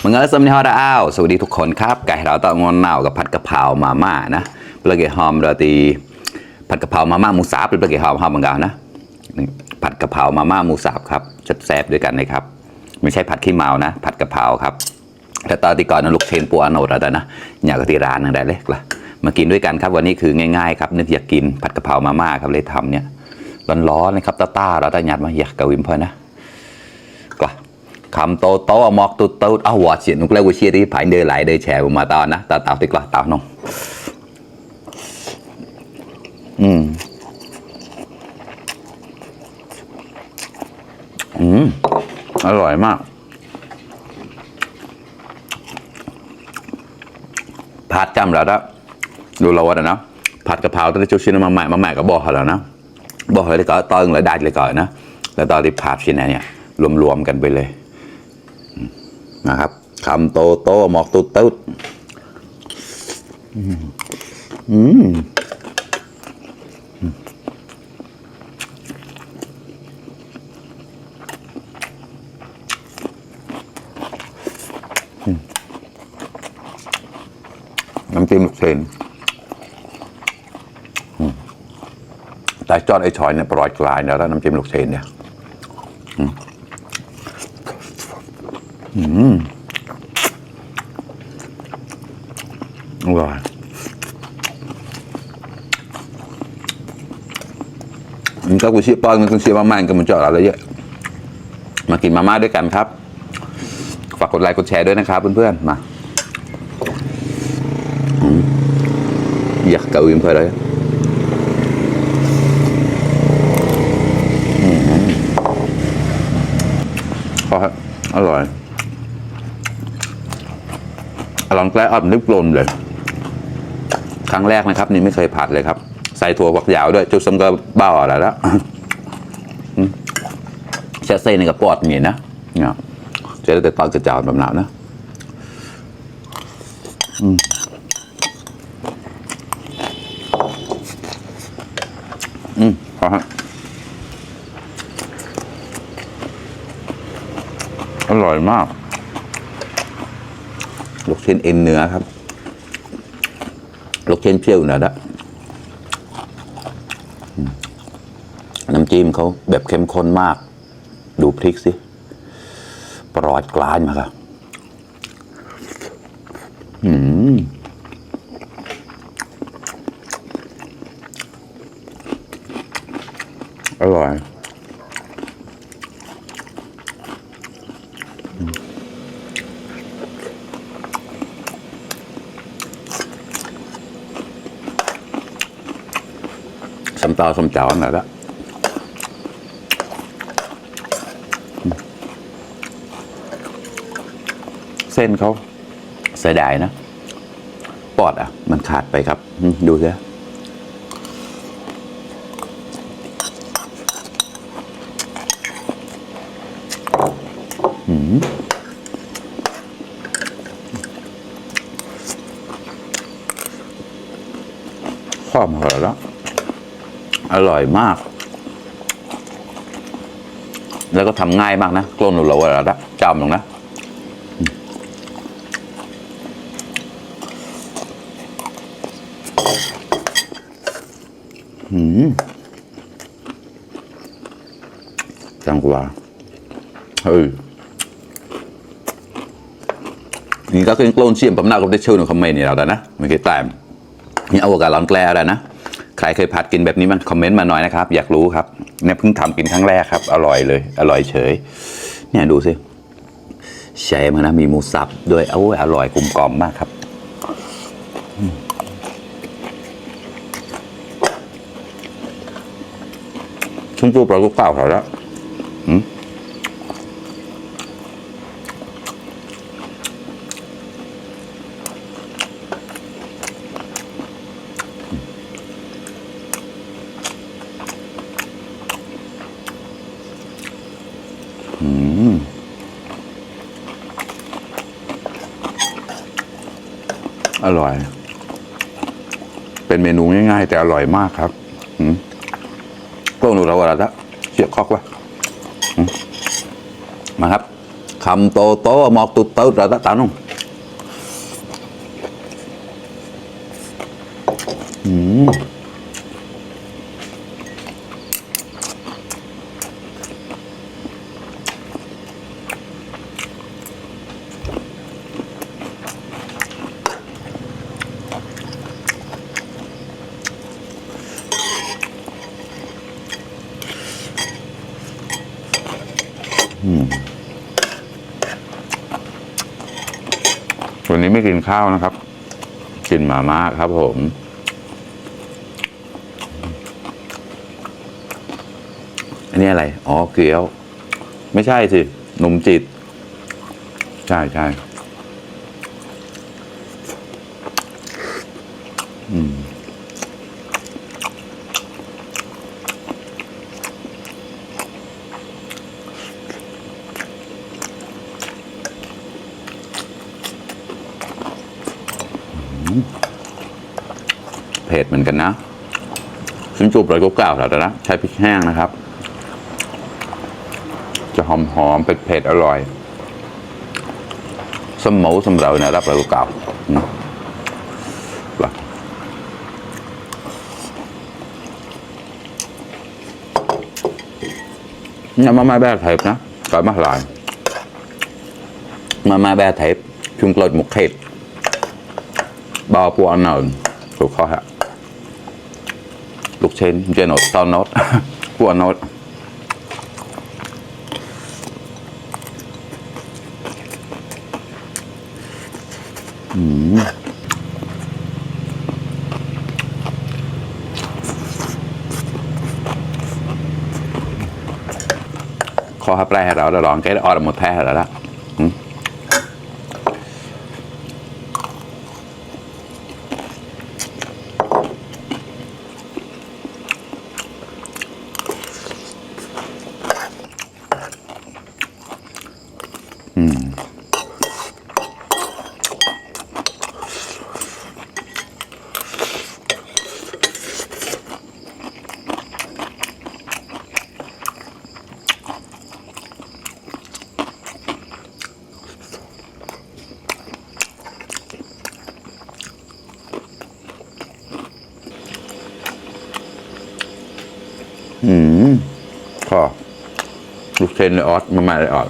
มึงเออสมนิฮอดอ้าวสวัสดีทุกคนครับไก่เราตะงอนหนาวกับผัดกะเพรามาม่านะเปลือกหอมเราตีผัดกะเพรามาม่าหมูสับหรือเปลือกหอมเหมือนกันนะผัดกะเพรามาม่าหมูสับครับแซ่บด้วยกันนะครับไม่ใช่ผัดขี้เมานะผัดกะเพราครับแต่ตอนที่ก่อนนะลูกเชนปัวโนดแล้วนะอยากกับที่ร้านนั่นได้เลยล่ะมากินด้วยกันครับวันนี้คือง่ายๆครับนึกอยากกินผัดกะเพรามาม่าครับเลยทำเนี่ยร้อนๆนะครับต้าเราตะหยัดมาอยากกับวิมเพอนะก็คำโตโตมอกตุโตเอาหัวเฉียนนุกเล่าวิเชียที่ผายเดินไหลเดินแฉมาตอนนะตาติกละตาน้องอร่อยมากผัดจำแล้วนะดูเราวันนะผัดกะเพราตั้งแต่ชุดชิ้นมาใหม่ก็บอกเขาแล้วนะบอกเลยก็ตอนเลยได้เลยก่อนนะแล้วตอนที่ผัดชิ้นเนี่ยรวมกันไปเลยนะครับคำโตโตหมอกตุ๊ดตุ๊ดน้ำจิ้มลูกเชนแต่จอดไอ้ชอยเนี่ยปล่อยกลายแล้วน้ำจิ้มลูกเชนเนี่ยอร่อยมันก็กูเชียร์ป้อนมันกูเชียร์มาม่ากันมันเจาะอะไรเยอะมากินมาม่าด้วยกันครับฝากกดไลค์กดแชร์ด้วยนะครับเพื่อนๆมาอยากเกาอิ่มเพื่อเลยอร่อยอร่อยแกล้อับนึกลมเลยครั้งแรกนะครับนี่ไม่เคยผัดเลยครับใส่ถั่วฝักยาวด้วยจุดสมก็บ้าอะไรแล้วแช่เส้นในกระป๋องนี่นะเนี่ยเจ๊แต่ตอนกระจายแบบนั้นนะพอฮะอร่อยมากลูกชิ้นเอ็นเนื้อครับลูกชิ้นเปรี้ยวหน่อยละน้ำจิ้มเขาแบบเข้มข้นมากดูพริกสิปลอดกลานมาครับอร่อยสมตาสมเจ้าหน่อยละเส้นเขาเสียดายนะปอดอ่ะมันขาดไปครับดูสิข้อมเหรอแล้วอร่อยมากแล้วก็ทำง่ายมากนะกล้องหนูเราอะไรละจำลงนะจังกว่านี่ก็คือกล้องเชี่ยมผมน่าก็ได้ชื่อในคอมเมนต์นี่เราแล้วนะไม่เคยตามนี่เอากาศร้อนแกล้อะไรนะใครเคยผัดกินแบบนี้มันคอมเมนต์มาหน่อยนะครับอยากรู้ครับเนี่ยเพิ่งทำกินครั้งแรกครับอร่อยเลยอร่อยเฉยเนี่ยดูสิแช่มันนะมีหมูสับด้วยโอ้ยอร่อยกลมกล่อมมากครับชุ่มตัวปลาลูกเปล่าเขาแล้วอร่อยเป็นเมนูง่ายๆแต่อร่อยมากครับพวกหนูเราอะไรละเสียบคอกวะมาครับค ำโตโตหมอกตุดเต้าเราตานุ่งวันนี้ไม่กินข้าวนะครับกินหมาม่าครับผมอันนี้อะไรอ๋อเกี๊ยวไม่ใช่สินมจิตใช่ใช่เผ็ดเหมือนกันนะชิ้นจูบเลยก็เก่าแล้วนะใช้พริกแห้งนะครับจะหอมๆเผ็ดๆอร่อยสมหมูสมเราเนี่ยรับเลยก็เก่าเนี่ยมาแบะเทปนะก่อนมาหลายมาแบะเทปchung lột một thịt bao của anh nào rồi khó hả lúc trên trên nốt to nốt của nốt khó hấp ra rồi đó đòn cái đó là một the rồi đóก็ลูกเชนเลยออสมาเลยออส